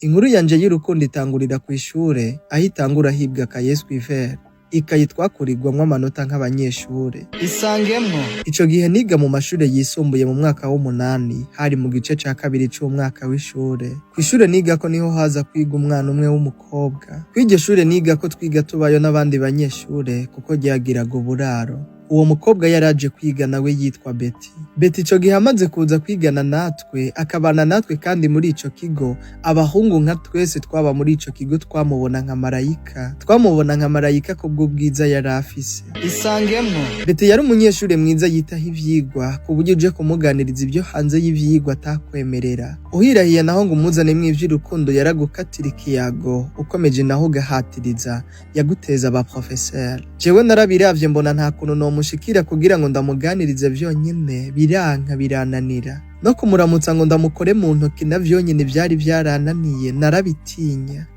Inkuru yanje y'urukundo itangurira kw'ishure, aho itangura hibwa kaye Suivert, ikayi twakurirwamwo amanota nk'abanyeshure. Isangemwo. Ico gihe niga mu mashure yisumbuye mu mwaka w'umunani, hari mu gice ca kabiri c'umwaka w'ishure. Kw'ishure nigako niho haza kwiga umwana umwe w'umukobwa. Kw'iryo shure nigako twiga tubayo n'abandi banyeshure kuko ryagiraga uburaro. Uwo mukobwa yaraje kwiga nawe yitwa Betty. Betty ico gihe amaze kuza kwigana natwe, akabana natwe kandi muri ico kigo, abahungu nka twese twaba muri ico kigo twamubona nka marayika. Twamubona nka marayika kubw'ubwiza yari afise. Isangemwo. Betty yari umunyeshure mwiza yitaho ivyigwa, ku buryo uje kumuganiriza ivyo hanze y'ivyigwa atakwemerera. Uhirahiye naho ngo umuzanemo ivy'urukundo yaragukatira ikiyago, ukomeje naho ugahatiriza, yaguteza aba professeur. Jewe narabiravye mbona nta kuntu nomushikira kugira ngo ndamuganirize vyonyene, biranka birananira. No kumuramutsa ngo ndamukore mu ntoki na vyonyene vyari vyarananiye,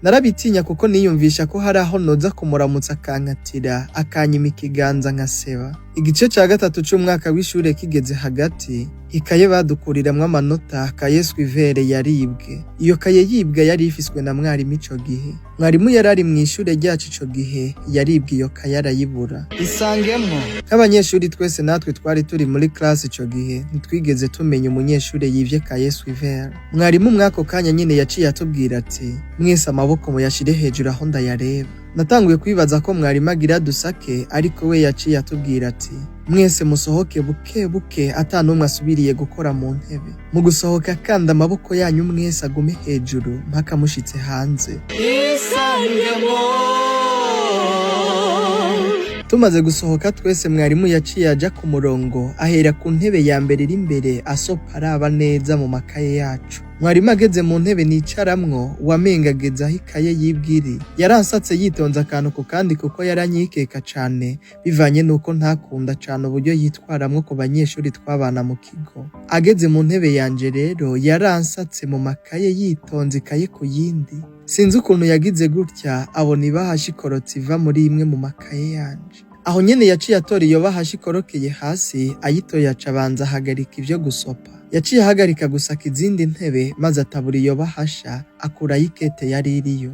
narabitinya kuko niyumvisha ko hari aho noza kumuramutsa akankatira, akanyima ikiganza nkaseba. Igice ca gatatu c'umwaka w'ishure kigeze hagati, ikaye badukuriramwo amanota, kaye Suivert yaribwe. Iyo kaye yibwe yari ifiswe na mwarimu ico gihe. Mwarimu yarari mw'ishure ryacu ico gihe, yaribwe iyo kaye arayibura. Isangemwo. Nk'abanyeshuri twese natwe twari turi muri classe ico gihe, ntitwigeze tumenya umunyeshure yivye kaye Suivert. Mwarimu mwako kanya nyene yaciye atubwira ati, mwese amaboko muyashire hejuru aho ndayareba. Natanguye kwibaza ko mwarimu agira dusake, ariko we yaciye atubwira ati, mwese musohoke buke buke ata numwe asubiriye gukora mu ntebe. Mu gusohoka kandi amaboko yanyu mwese agume hejuru mpaka mushitse hanze. Tumaze gusohoka twese mwarimu yaciye aja ku murongo, ahera ku ntebe ya mbere iri imbere asopa araba neza mu makaye yacu. Mwarimu ageze mu ntebe nicaramwo, wamenga ageze aho ikaye yibwiri. Yaransatse yitonze akantu ku kandi kuko yaranyikeka cane, bivanye nuko ntakunda cane uburyo yitwaramwo ku banyeshuri twabana mu kigo. Ageze mu ntebe yanje rero, yaransatse mu makaye yitonze ikaye ku yindi. Sinzi ukuntu yagize gutya, abona ibahasha ikorotse iva muri imwe mu makaye yanje. Aho nyene yaciye atora iyo bahasha ikorokeye hasi, ayitoye aca abanza ahagarika ivyo gusopa. Yaciye ahagarika gusaka izindi ntebe, maze atabura iyo bahasha, akurayo ikete yari iriyo.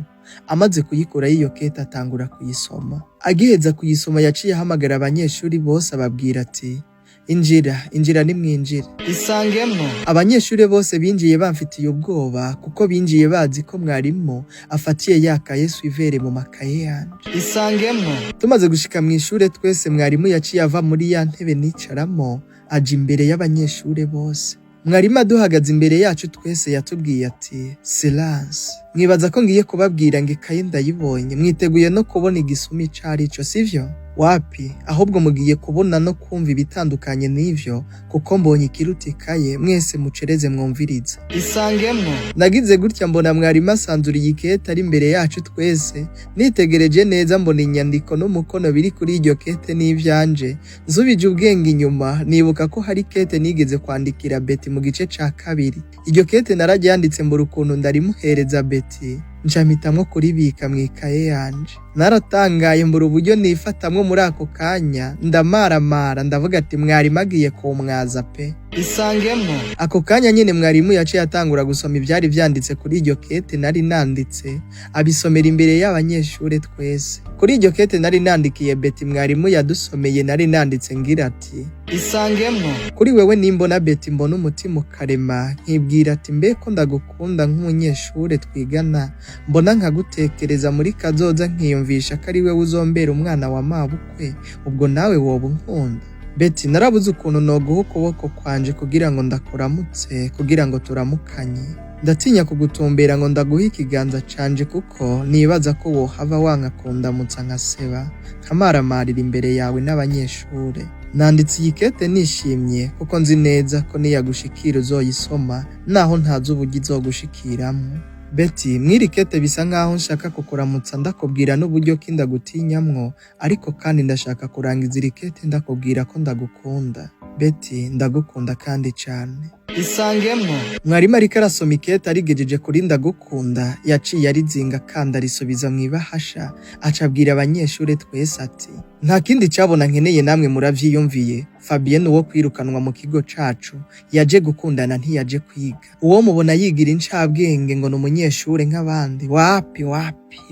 Amaze kuyikurayo iyo kete atangura kuyisoma. Agiheza kuyisoma yaciye ahamagara abanyeshuri bose ababwira ati, injira nimwinjire. Isangemwo. Abanyeshure bose binjiye bamfitiye ubwoba kuko binjiye bazi ko mwarimu afatiye ya kaye Suivert mu makaye yanje. Isangemwo. Tumaze gushika mw'ishure twese mwarimu yaciye ava muri ya ntebe nicaramo, aja imbere y'abanyeshure bose. Mwarimu aduhagaze imbere yacu twese yatubwiye ati, silence. Mwibaza ko ngiye kubabwira ngo ikaye ndayibonye, mwiteguye no kubona igisuma icarico, sivyo? Wapi, ahubwo mugiye kubona no kumva ibitandukanye n'ivyo, kuko mbonye ikiruta ikaye, mwese mucereze mwumviriza. Isangemwo. Nagize gutya mbona mwarimu asanzuriye ikete ari imbere yacu twese, nitegereje neza mbona inyandiko n'umukono biri kuri iryo kete n'ivyanje. Nsubije ubwenge inyuma, nibuka ko hari kete nigeze kwandikira Betty mu gice ca kabiri. Iryo kete nararyanditse mbura ukuntu ndarimuhereza Betty, ncamitamwo kuribika mw'ikaye yanje. Naratangaye mbura uburyo nifatamwo muri ako kanya, ndamaramara ndavuga ati mwarimu agiye kumwaza pe. Isangemwo. Ako kanya nyene mwarimu yaciye atangura gusoma ivyari vyanditse kuri iryo kete nari nanditse, abisomera imbere y'abanyeshure twese. Kuri iryo kete nari nandikiye Betty mwarimu yadusomeye nari nanditse ngira ati, Isangemwo. Kuri wewe nimbona Betty mbona umutima ukarema, nkibwira ati mbeko ndagukunda nk'umunyeshure twigana, mbona nkagutekereza muri kazoza nkiyumvisha ko ari wewe uzombera umwana wa mabukwe, ubwo nawe woba unkunda. Betty, narabuze ukuntu noguha ukuboko kwanje kugira ngo ndakuramutse, kugira ngo turamukanye. Ndatinya kugutumbera ngo ndaguhe ikiganza canje kuko nibaza ko wohava wanka kundamutsa nkaseba, nkamaramarira imbere yawe n'abanyeshure. Nanditse iyi kete nishimye kuko nzi neza ko niyagushikira uzoyisoma, naho ntazi uburyo izogushikiramwo. Betty, mw'iri kete bisa nkaho nshaka kukuramutsa ndakubwira n'uburyo ki ndagutinyamwo, ariko kandi ndashaka kurangiza iri kete ndakubwira ko ndagukunda. Betty, ndagukunda kandi cane. Isangemwo. Mwarimu ariko arasoma ikete arigejeje kuri ndagukunda yaciye arizinga kandi arisubiza mw'ibahasha aca abwira abanyeshure twese ati nta kindi cabona nkeneye namwe muravyiyumviye. Fabien uwo kwirukanwa mu kigo cacu yaje gukundana ntiyaje kwiga. Uwo mubona yigira incabwenge ngo n'umunyeshure nk'abandi wapi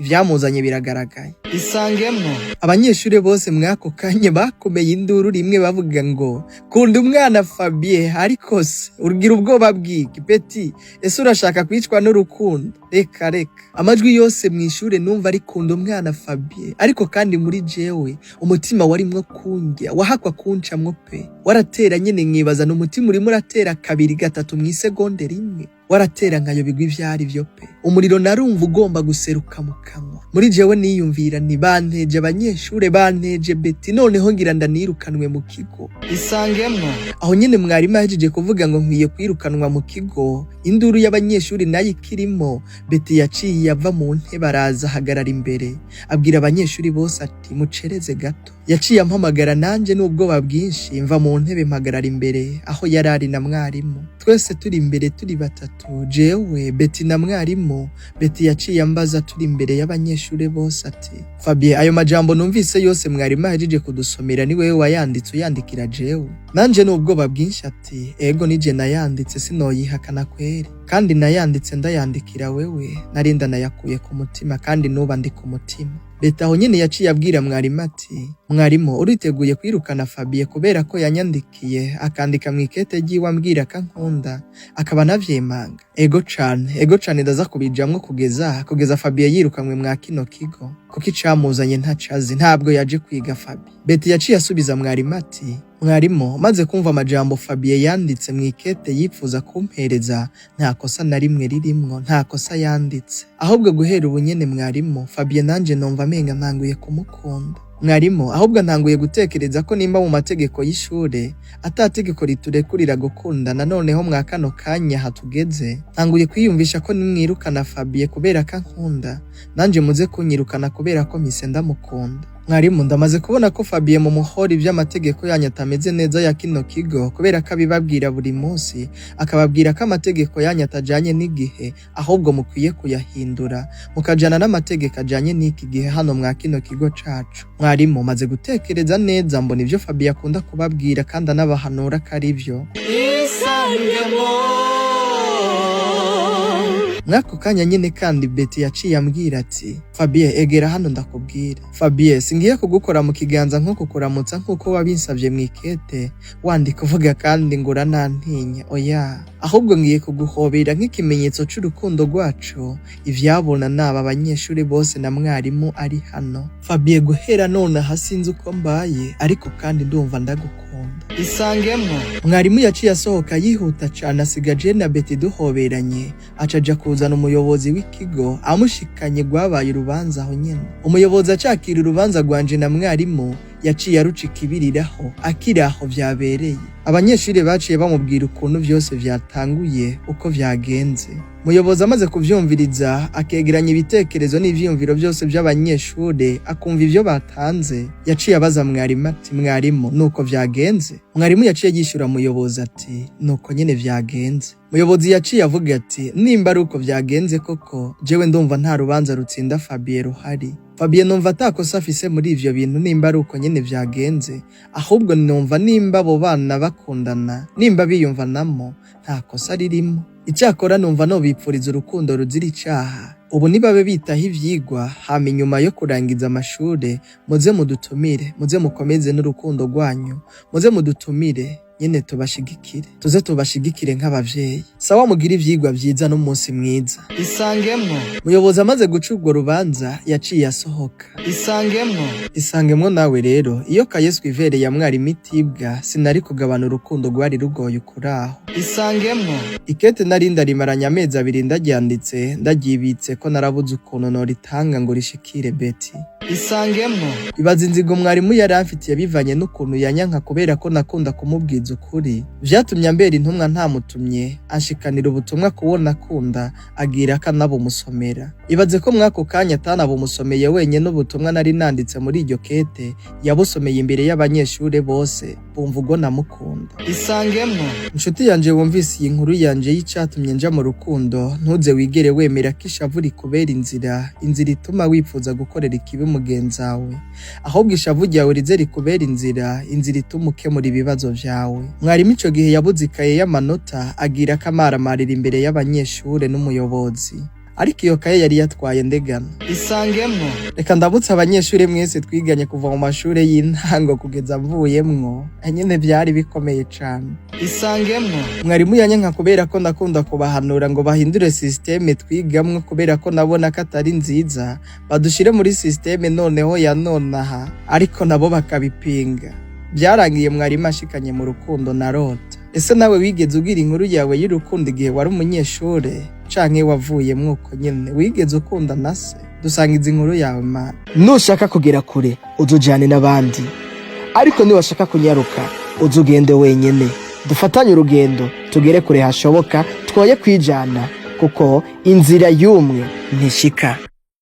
ivyamuzanye biragaragaye. Isangemwo. Abanyeshure bose mwako kanye bakomeye induru rimwe bavuga ngo kunda umwana Fabien ariko se urugira ubwoba bwiki peti ese urashaka kwicwa n'urukundo. Reka amajwi yose mwishure numva ari kunda umwana Fabien ariko kandi muri jewe umutima warimwo kundya wahakwa kuncamwo pe waratera nyene nkibaza n'umutima urimo uratera kabiri gatatu mw'isegonde rimwe waratera nkayobigwa ivyari vyo pe umuriro narumva ugomba guseruka mu kanwa muri jewe niyumvira ni banteje abanyeshure banteje beti noneho ngira ndanirukanwe mu kigo. Isangemwo. Aho nyene mwarimu ahejeje kuvuga ngo nkwiye kwirukanwa mu kigo induru y'abanyeshure nayo ikirimo beti yaciye ava mu ntebe araza ahagarara imbere abwira abanyeshure bose ati mucereze gato. Yaciye ampamagara nanje n'ubwoba bwinshi mva mu ntebe mpagarara imbere aho yarari na mwarimu twese turi imbere turi batatu jewe beti na mwarimu. Beti yaciye ambaza turi imbere y'abanyeshure bose ati Fabien ayo majambo numvise yose mwarimu ahejeje kudusomera ni wewe wayanditse uyandikira jewe? Nanje n'ubwoba bwinshi ati ego nije nayanditse sinoyihakana kweri kandi nayanditse ndayandikira wewe narinda nayakuye ku mutima kandi nuba ndi ku mutima. Beti aho nyene yaciye abwira mwarimu ati mwarimu uriteguye kwirukana Fabien kubera ko yanyandikiye akandika mw'ikete ryiwe ambwira ko ankunda akaba navyemanga. Ego cane ndaza kubijamwo kugeza Fabien yirukanwe mwa kino kigo kuko icamuzanye ntacazi ntabwo yaje kwiga Fabien. Beti yaciye asubiza mwarimu ati mwarimu maze kumva amajambo Fabien yanditse mw'ikete yipfuza kumpereza nta kosa na rimwe ririmwo nta kosa yanditse ahubwo guhera ubu nyene mwarimu Fabien nanje numva amenga ntanguye kumukunda. Mwarimu ahubwo ntanguye gutekereza ko nimba mu mategeko y'ishure atategeko riturekurira gukundana noneho mwa kano kanya hatugeze ntanguye kwiyumvisha ko nimwirukana Fabien kubera ko ankunda nanje muze kunyirukana kubera ko mpise ndamukunda. Mwarimu ndamaze kubona ko Fabien mu muhora ivy'amategeko yanyu atameze neza ya kino kigo kubera ko abibabwira buri munsi akababwira ko amategeko yanyu atajanye n'igihe ahubwo mukwiye kuyahindura mukajana n'amategeko ajanye n'iki gihe hano mwa kino kigo cacu. Mwarimu maze gutekereza neza mbona ivyo Fabien akunda kubabwira kandi anabahanura ko ari vyo. Mwako kanya nyene kandi Beti yaciye ambwira ati Fabien egera hano ndakubwira. Fabien singiye kugukora mu kiganza nko kukuramutsa nkuko wabinsavye mw'ikete wandika uvuga kandi ngura nantinya oya ahubwo ngiye kuguhobera nk'ikimenyetso c'urukundo rwacu ivyabona naba abanyeshure bose na mwarimu ari hano. Fabien guhera none hasinze uko mbaye ariko kandi ndumva ndagukunda. Isangemwo. Mwarimu yaciye asohoka yihuta cane asigaje na Beti duhoberanye acaja kuzana umuyobozi w'ikigo amushikanye gwabaye urubanza aho nyene. Umuyobozi acakira urubanza rwanje na mwarimu yaciye arucika ibiriraho akiraho vyabereye. Abanyeshure baciye bamubwira ukuntu vyose vyatanguye uko vyagenze. Muyobozi amaze kuvyumviriza akegeranya ibitekerezo n'ivyiyumviro byose by'abanyeshure akumva ivyo batanze yaciye abaza mwarimu ati mwarimu nuko vyagenze. Mwarimu yaciye yishura muyobozi ati nuko nyene vyagenze. Muyobozi yaciye avuga ati nimba ari uko vyagenze koko jewe ndumva nta rubanza rutsinda Fabien ruhari. Fabien numva atakosa afise muri ivyo bintu nimba ari uko nyene vyagenze ahubwo numva nimba abo bana bakundana nimba biyumvanamo nta kosa ririmo. Icyakora numva no bipfuriza urukundo ruzira icaha. Ubu nibabe bitaho ivyigwa hama inyuma yo kurangiza amashure muze mudutumire muze mukomeze n'urukundo rwanyu muze mudutumire nyene tuze tubashigikire nk'abavyeyi. Sawa mugira ivyigwa vyiza n'umunsi mwiza. Isangemwo. Muyobozi amaze guca urwo rubanza yaciye asohoka. Isangemwo nawe rero iyo Kayeswe Ivere ya mwarimu itibwa sinari kugabana urukundo rwari rugoye ukuraho. Isangemwo. Ikete nari ndarimaranye amezi 2 ndaryanditse ndaryibitse ko narabuze ukuntu noritanga ngo rishikire Beti. Isangemwo. Ibaza inzigo mwarimu yari afitiye bivanye n'ukuntu yanyanka kubera ko nakunda kumubwiza ukuri. Vyatumye ambera intumwa ntamutumye, anshikanira ubutumwa kubona akunda, agira akanabumusomera. Ibaze ko mwako kanya atanabumusomeye wenyene ubutumwa nari nanditse muri iryo kete, yabusomeye imbere y'abanyeshure bose, bumva ubwo namukunda. Isangemwo. Inshuti yanje wumvise iyi nkuru yanje y'icatumye nja mu rukundo, ntuze wigere wemera ko ishavu rikubera inzira ituma wifuza gukorera ikibi mugenzawe. Ahubwo ishavu ryawe rize rikubera inzira ituma ukemura ibibazo vyawe. Mwarimu ico gihe yabuze ikaye y'amanota, agira akamaramarira imbere y'abanyeshure n'umuyobozi. Ariko iyo kaye yari yatwaye ndegana. Isangemwo. Reka ndabutse abanyeshure mwese twiganye kuva mu mashure y'intango kugeza mvuyemwo, nyene vyari bikomeye cane. Isangemwo. Mwarimu yanyanka kubera ko ndakunda kubahanura ngo bahindure systeme twigamwo kubera ko nabona ko atari nziza, badushire muri systeme noneho ya nonaha, ariko nabo bakabipinga. Byarangiye mwarimu ashikanye mu rukundo na Rota. Ese nawe wigeze ugira inkuru yawe y'urukundo igihe wari umunyeshure canke wavuyemwo uko nyene wigeze ukunda na se? Dusangiza inkuru yawe mana. Nushaka kugera kure uzujane n'abandi, ariko niwashaka kunyaruka uzugende wenyene. Dufatanye urugendo tugere kure hashoboka, twoye kwijana kuko inzira y'umwe ntishika.